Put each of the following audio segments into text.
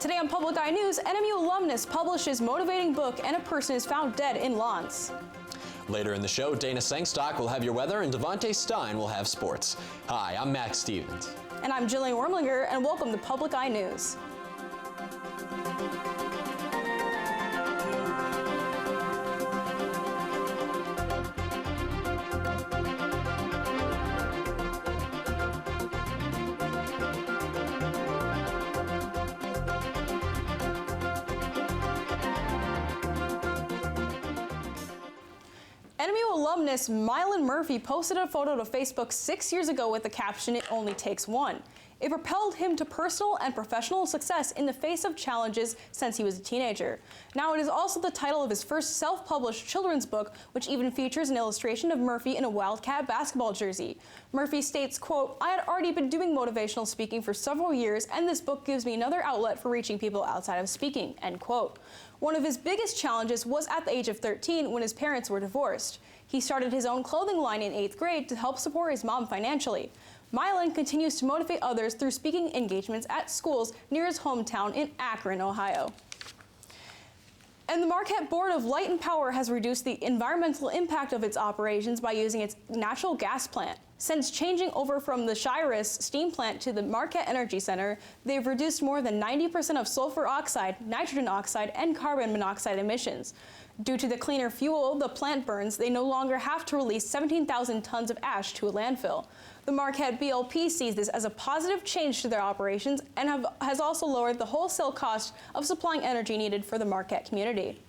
Today on Public Eye News, NMU alumnus publishes motivating book and a person is found dead in lawns. Later in the show, Dana Sangstock will have your weather and Devontae Stein will have sports. Hi, I'm Max Stevens. And I'm Jillian Wormlinger, and welcome to Public Eye News. NMU alumnus Mylan Murphy posted a photo to Facebook 6 years ago with the caption, "It only takes one." It propelled him to personal and professional success in the face of challenges since he was a teenager. Now it is also the title of his first self-published children's book, which even features an illustration of Murphy in a Wildcat basketball jersey. Murphy states, quote, "I had already been doing motivational speaking for several years, and this book gives me another outlet for reaching people outside of speaking," end quote. One of his biggest challenges was at the age of 13 when his parents were divorced. He started his own clothing line in 8th grade to help support his mom financially. Mylan continues to motivate others through speaking engagements at schools near his hometown in Akron, Ohio. And the Marquette Board of Light and Power has reduced the environmental impact of its operations by using its natural gas plant. Since changing over from the Shiras steam plant to the Marquette Energy Center, they've reduced more than 90% of sulfur oxide, nitrogen oxide, and carbon monoxide emissions. Due to the cleaner fuel the plant burns, they no longer have to release 17,000 tons of ash to a landfill. The Marquette BLP sees this as a positive change to their operations and has also lowered the wholesale cost of supplying energy needed for the Marquette community.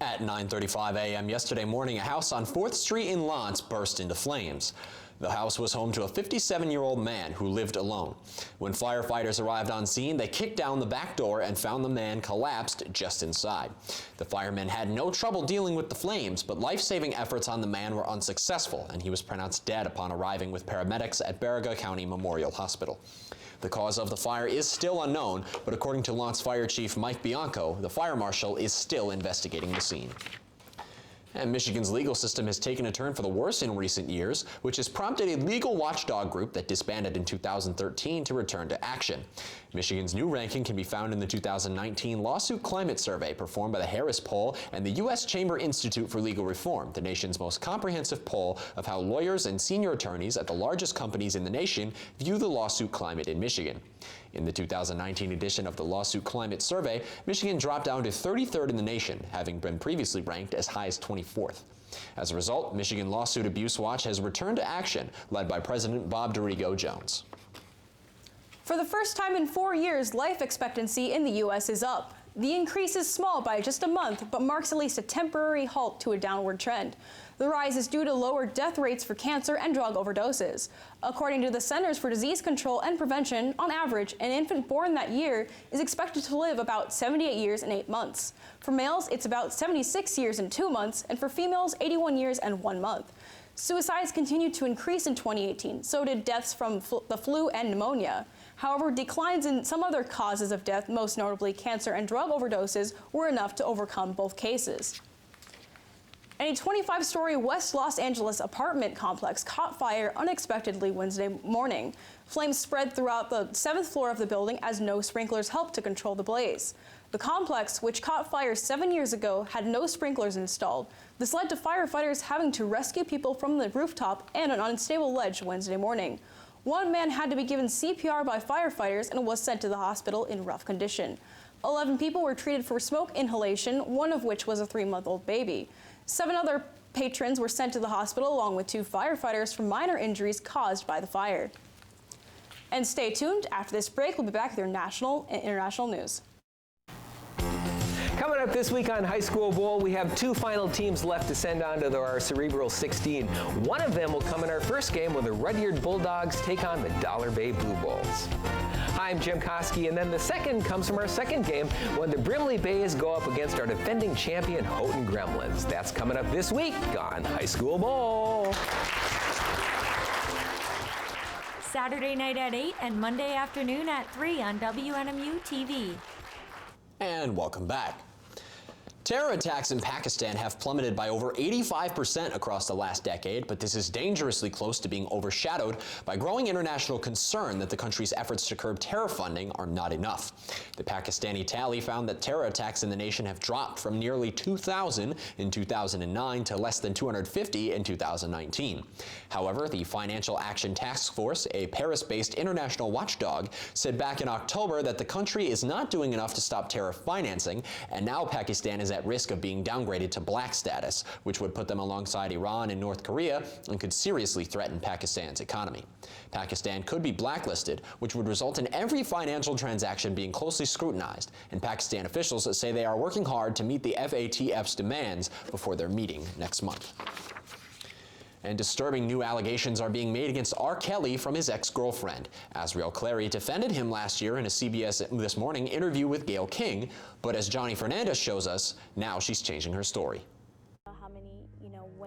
At 9:35 a.m. yesterday morning, a house on 4th Street in Lawrence burst into flames. The house was home to a 57-year-old man who lived alone. When firefighters arrived on scene, they kicked down the back door and found the man collapsed just inside. The firemen had no trouble dealing with the flames, but life-saving efforts on the man were unsuccessful, and he was pronounced dead upon arriving with paramedics at Baraga County Memorial Hospital. The cause of the fire is still unknown, but according to Lawrence Fire Chief Mike Bianco, the fire marshal is still investigating the scene. And Michigan's legal system has taken a turn for the worse in recent years, which has prompted a legal watchdog group that disbanded in 2013 to return to action. Michigan's new ranking can be found in the 2019 Lawsuit Climate Survey performed by the Harris Poll and the U.S. Chamber Institute for Legal Reform, the nation's most comprehensive poll of how lawyers and senior attorneys at the largest companies in the nation view the lawsuit climate in Michigan. In the 2019 edition of the Lawsuit Climate Survey, Michigan dropped down to 33rd in the nation, having been previously ranked as high as 24th. As a result, Michigan Lawsuit Abuse Watch has returned to action, led by President Bob Dorigo Jones. For the first time in 4 years, life expectancy in the U.S. is up. The increase is small by just a month, but marks at least a temporary halt to a downward trend. The rise is due to lower death rates for cancer and drug overdoses. According to the Centers for Disease Control and Prevention, on average, an infant born that year is expected to live about 78 years and 8 months. For males, it's about 76 years and 2 months, and for females, 81 years and 1 month. Suicides continued to increase in 2018, so did deaths from the flu and pneumonia. However, declines in some other causes of death, most notably cancer and drug overdoses, were enough to overcome both cases. And a 25-story West Los Angeles apartment complex caught fire unexpectedly Wednesday morning. Flames spread throughout the 7th floor of the building as no sprinklers helped to control the blaze. The complex, which caught fire 7 years ago, had no sprinklers installed. This led to firefighters having to rescue people from the rooftop and an unstable ledge Wednesday morning. One man had to be given CPR by firefighters and was sent to the hospital in rough condition. 11 people were treated for smoke inhalation, one of which was a 3-month-old baby. 7 other patrons were sent to the hospital along with 2 firefighters for minor injuries caused by the fire. And stay tuned. After this break, we'll be back with your national and international news. Coming up this week on High School Bowl, we have 2 final teams left to send on to our Cerebral 16. One of them will come in our first game when the Rudyard Bulldogs take on the Dollar Bay Blue Bulls. Hi, I'm Jankowski, and then the second comes from our second game when the Brimley Bays go up against our defending champion Houghton Gremlins. That's coming up this week on High School Bowl. Saturday night at 8 and Monday afternoon at 3 on WNMU TV. And welcome back. Terror attacks in Pakistan have plummeted by over 85% across the last decade, but this is dangerously close to being overshadowed by growing international concern that the country's efforts to curb terror funding are not enough. The Pakistani tally found that terror attacks in the nation have dropped from nearly 2,000 in 2009 to less than 250 in 2019. However, the Financial Action Task Force, a Paris-based international watchdog, said back in October that the country is not doing enough to stop terror financing, and now Pakistan is at risk of being downgraded to black status, which would put them alongside Iran and North Korea and could seriously threaten Pakistan's economy. Pakistan could be blacklisted, which would result in every financial transaction being closely scrutinized, and Pakistan officials say they are working hard to meet the FATF's demands before their meeting next month. And disturbing new allegations are being made against R. Kelly from his ex-girlfriend. Azriel Clary defended him last year in a CBS This Morning interview with Gayle King, but as Johnny Fernandez shows us, now she's changing her story.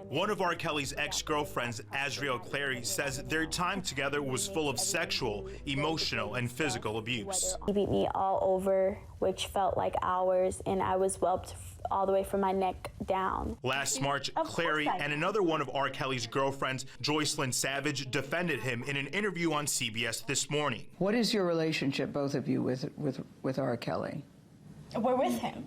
One of R. Kelly's ex-girlfriends, Azriel Clary, says their time together was full of sexual, emotional, and physical abuse. He beat me all over, which felt like hours, and I was whelped all the way from my neck down. Last March, Clary and another one of R. Kelly's girlfriends, Joycelyn Savage, defended him in an interview on CBS This Morning. What is your relationship, both of you, with R. Kelly? We're with him.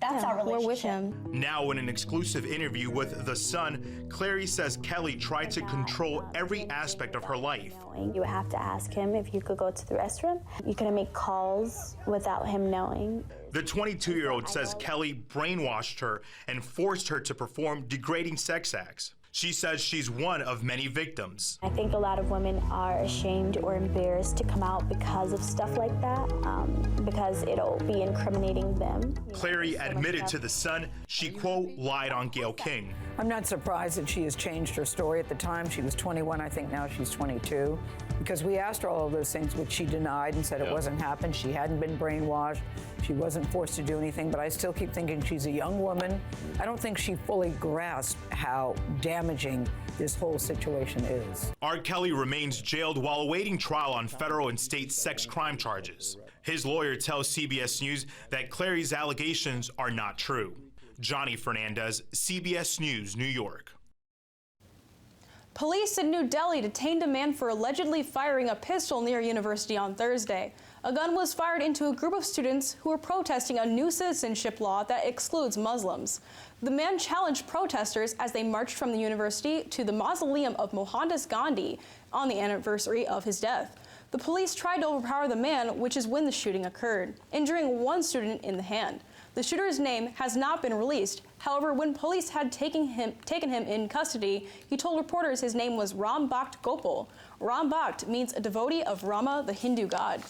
That's our relationship. We're with him. Now, in an exclusive interview with The Sun, Clary says Kelly tried to control every aspect of her life. You would have to ask him if you could go to the restroom. You couldn't make calls without him knowing. The 22-year-old says Kelly brainwashed her and forced her to perform degrading sex acts. She says she's one of many victims. I think a lot of women are ashamed or embarrassed to come out because of stuff like that, because it'll be incriminating them. Clary admitted to The Sun she, quote, lied on Gayle King. I'm not surprised that she has changed her story. At the time, she was 21. I think now she's 22. Because we asked her all of those things, which she denied and said it wasn't happened. She hadn't been brainwashed. She wasn't forced to do anything, but I still keep thinking she's a young woman. I don't think she fully grasped how damaging this whole situation is. R. Kelly remains jailed while awaiting trial on federal and state sex crime charges. His lawyer tells CBS News that Clary's allegations are not true. Johnny Fernandez, CBS News, New York. Police in New Delhi detained a man for allegedly firing a pistol near a university on Thursday. A gun was fired into a group of students who were protesting a new citizenship law that excludes Muslims. The man challenged protesters as they marched from the university to the mausoleum of Mohandas Gandhi on the anniversary of his death. The police tried to overpower the man, which is when the shooting occurred, injuring one student in the hand. The shooter's name has not been released. However, when police had taken him in custody, he told reporters his name was Ram Bhakt Gopal. Ram Bhakt means a devotee of Rama, the Hindu god.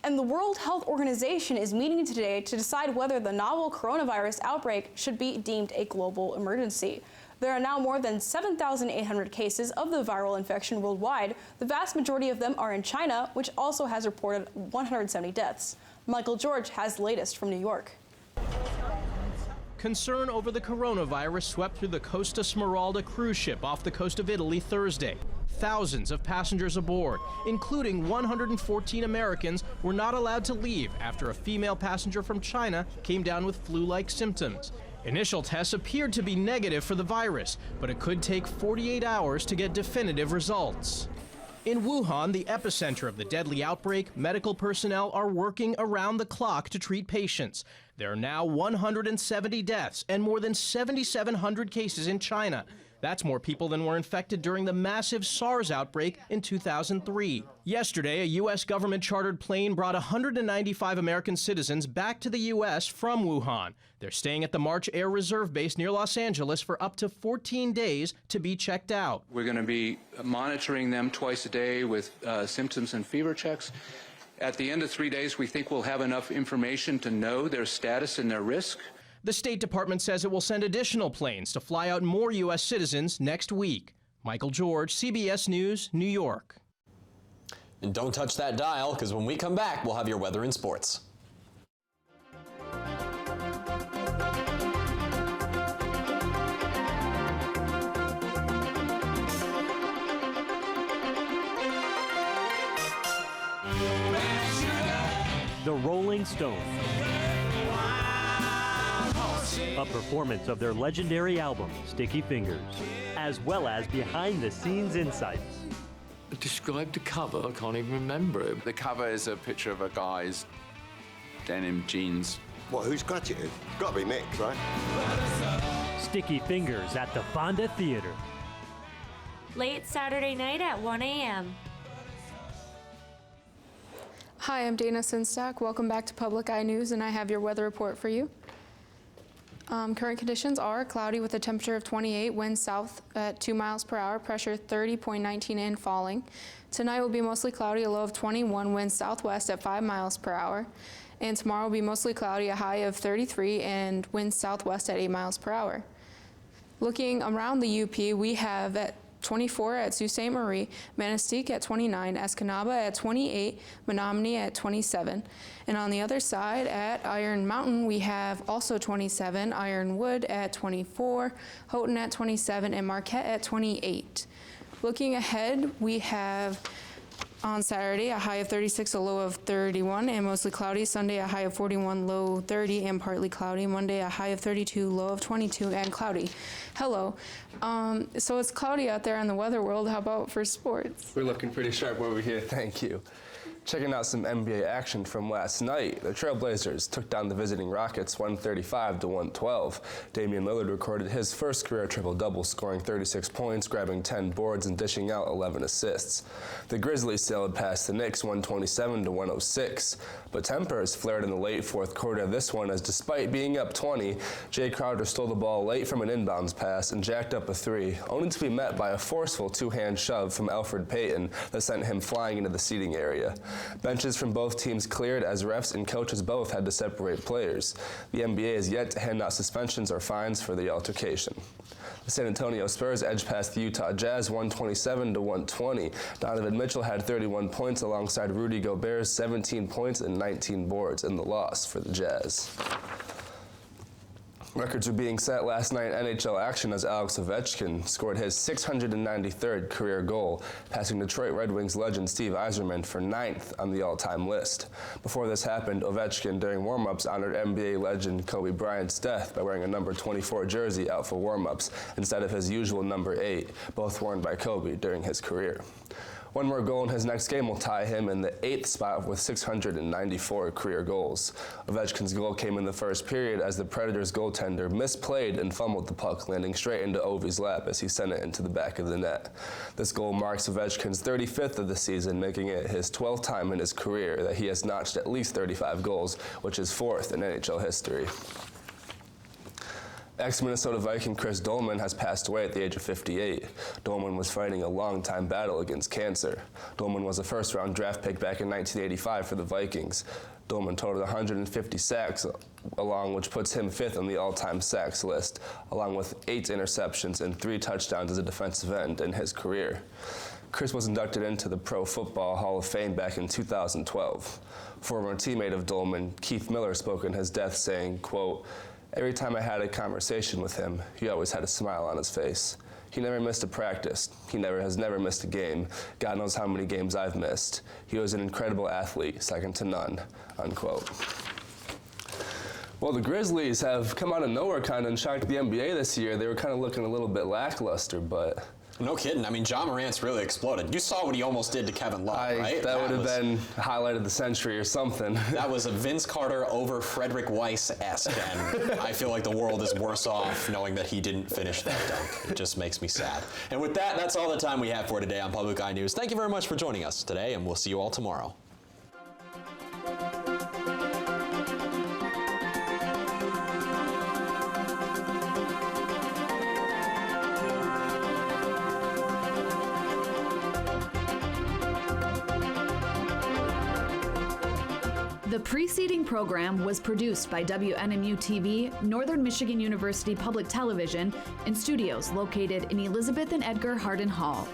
And the World Health Organization is meeting today to decide whether the novel coronavirus outbreak should be deemed a global emergency. There are now more than 7,800 cases of the viral infection worldwide. The vast majority of them are in China, which also has reported 170 deaths. Michael George has the latest from New York. Concern over the coronavirus swept through the Costa Smeralda cruise ship off the coast of Italy Thursday. Thousands of passengers aboard, including 114 Americans, were not allowed to leave after a female passenger from China came down with flu-like symptoms. Initial tests appeared to be negative for the virus, but it could take 48 hours to get definitive results. In Wuhan, the epicenter of the deadly outbreak, medical personnel are working around the clock to treat patients. There are now 170 deaths and more than 7,700 cases in China. That's more people than were infected during the massive SARS outbreak in 2003. Yesterday, a U.S. government-chartered plane brought 195 American citizens back to the U.S. from Wuhan. They're staying at the March Air Reserve Base near Los Angeles for up to 14 days to be checked out. We're going to be monitoring them twice a day with symptoms and fever checks. At the end of 3 days, we think we'll have enough information to know their status and their risk. The State Department says it will send additional planes to fly out more U.S. citizens next week. Michael George, CBS News, New York. And don't touch that dial, because when we come back, we'll have your weather and sports. The Rolling Stones. a performance of their legendary album, Sticky Fingers, as well as behind-the-scenes insights. Describe the cover, I can't even remember it. The cover is a picture of a guy's denim jeans. What, who's got it? Got to be Mick, right? Sticky Fingers at the Fonda Theater. Late Saturday night at 1 a.m. Hi, I'm Dana Sinstack. Welcome back to Public Eye News, and I have your weather report for you. Current conditions are cloudy with a temperature of 28, wind south at 2 miles per hour, pressure 30.19 and falling. Tonight will be mostly cloudy, a low of 21, wind southwest at 5 miles per hour. And tomorrow will be mostly cloudy, a high of 33, and wind southwest at 8 miles per hour. Looking around the UP, we have at 24 at Sault Ste. Marie, Manistee at 29, Escanaba at 28, Menominee at 27. And on the other side at Iron Mountain, we have also 27, Ironwood at 24, Houghton at 27, and Marquette at 28. Looking ahead, we have on Saturday, a high of 36, a low of 31, and mostly cloudy. Sunday, a high of 41, low 30, and partly cloudy. Monday, a high of 32, low of 22, and cloudy. Hello. So it's cloudy out there in the weather world. How about for sports? We're looking pretty sharp over here, thank you. Checking out some NBA action from last night, the Trailblazers took down the visiting Rockets 135-112. Damian Lillard recorded his first career triple-double, scoring 36 points, grabbing 10 boards, and dishing out 11 assists. The Grizzlies sailed past the Knicks 127-106, but tempers flared in the late fourth quarter of this one as despite being up 20, Jay Crowder stole the ball late from an inbounds pass and jacked up a three, only to be met by a forceful two-hand shove from Elfrid Payton that sent him flying into the seating area. Benches from both teams cleared as refs and coaches both had to separate players. The NBA has yet to hand out suspensions or fines for the altercation. The San Antonio Spurs edged past the Utah Jazz 127-120. Donovan Mitchell had 31 points alongside Rudy Gobert's 17 points and 19 boards in the loss for the Jazz. Records were being set last night in NHL action as Alex Ovechkin scored his 693rd career goal, passing Detroit Red Wings legend Steve Yzerman for 9th on the all-time list. Before this happened, Ovechkin, during warm-ups, honored NBA legend Kobe Bryant's death by wearing a number 24 jersey out for warm-ups instead of his usual number 8, both worn by Kobe during his career. One more goal in his next game will tie him in the 8th spot with 694 career goals. Ovechkin's goal came in the first period as the Predators goaltender misplayed and fumbled the puck, landing straight into Ovi's lap as he sent it into the back of the net. This goal marks Ovechkin's 35th of the season, making it his 12th time in his career that he has notched at least 35 goals, which is 4th in NHL history. Ex-Minnesota Viking Chris Dolman has passed away at the age of 58. Dolman was fighting a long-time battle against cancer. Dolman was a first-round draft pick back in 1985 for the Vikings. Dolman totaled 150 sacks, which puts him 5th on the all-time sacks list, along with 8 interceptions and 3 touchdowns as a defensive end in his career. Chris was inducted into the Pro Football Hall of Fame back in 2012. Former teammate of Dolman, Keith Miller, spoke in his death saying, quote, "Every time I had a conversation with him, he always had a smile on his face. He never missed a practice. He has never missed a game. God knows how many games I've missed. He was an incredible athlete, second to none," unquote. Well, the Grizzlies have come out of nowhere kind of and shocked the NBA this year. They were kind of looking a little bit lackluster, but... No kidding. I mean, Ja Morant's really exploded. You saw what he almost did to Kevin Love, right? That would have been highlight of the century or something. That was a Vince Carter over Frederick Weiss-esque, and I feel like the world is worse off knowing that he didn't finish that dunk. It just makes me sad. And with that, that's all the time we have for today on Public Eye News. Thank you very much for joining us today, and we'll see you all tomorrow. The preceding program was produced by WNMU-TV, Northern Michigan University Public Television, in studios located in Elizabeth and Edgar Hardin Hall.